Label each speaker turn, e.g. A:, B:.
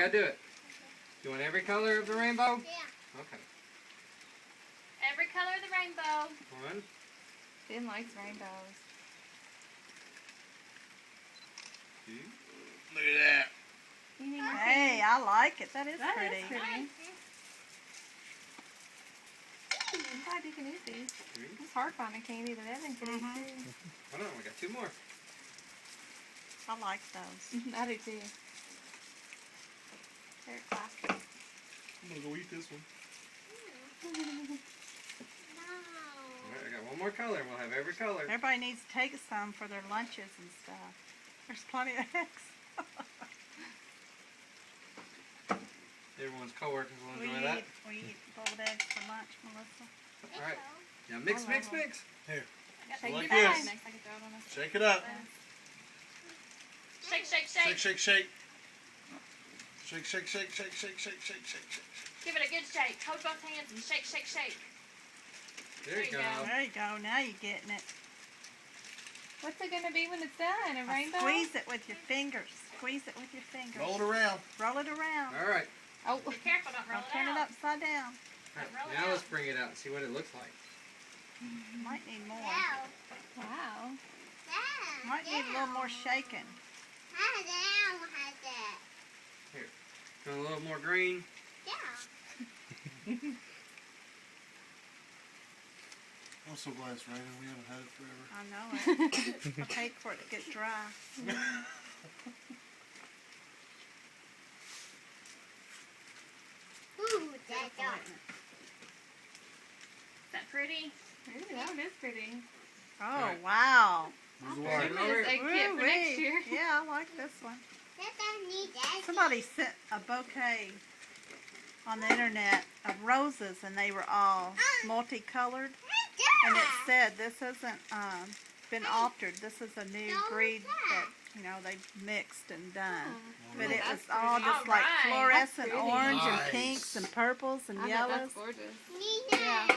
A: gotta do it. You want every color of the rainbow?
B: Yeah.
A: Okay.
C: Every color of the rainbow.
A: One.
C: Finn likes rainbows.
A: Two.
D: Look at that.
E: Hey, I like it. That is
C: That
E: pretty.
C: is pretty. I'm glad you can eat these.
A: Three.
C: It's hard finding candy that Evan can eat too.
A: Hold on, we got two more.
E: I like those.
C: I do too. They're classic.
D: I'm gonna go eat this one.
A: Alright, I got one more color and we'll have every color.
E: Everybody needs to take some for their lunches and stuff. There's plenty of eggs.
A: Everyone's co-workers will
E: we
A: enjoy that.
E: eat boiled eggs for lunch, Melissa.
A: Alright. Now mix, mix, mix.
C: Shake
D: Like
C: your bag.
D: this.
C: Next, I can throw it on us.
D: Shake it up.
C: Shake, shake,
D: Shake,
C: shake.
D: shake, shake. Shake, shake, shake, shake, shake, shake, shake, shake.
C: Give it a good shake. Hold both hands and shake, shake, shake.
A: There you go.
E: There you go. Now you're getting it.
C: What's it gonna be when it's done? A rainbow?
E: Squeeze it with your fingers. Squeeze it with your fingers.
D: Roll it around.
E: Roll it around.
A: Alright.
C: Oh, be careful, don't roll
E: Don't
C: it
E: turn it
C: out.
E: upside down.
A: Alright, now let's bring it out and see what it looks like.
E: Might need more.
C: Wow.
E: Might need a little more shaking.
A: Want a little more green?
D: I'm so glad it's raining. We haven't had it forever.
E: I know it. I hate for it to get dry.
C: Is that pretty? Ooh, that one is pretty.
E: Oh,
A: Alright.
E: wow.
D: Where's the
A: Put
D: water?
A: it over here.
C: Egg kit for next year.
E: Yeah, I like this one. Somebody sent a bouquet on the internet of roses, and they were all multicolored. And it said this hasn't been altered. This is a new breed that they've mixed and done. But it was
C: that's
E: all
C: pretty.
E: just like
C: Alright,
E: fluorescent
C: that's pretty.
E: orange and
D: Nice.
E: pinks and purples and
C: I bet
E: yellows.
C: that's gorgeous.
E: Yeah.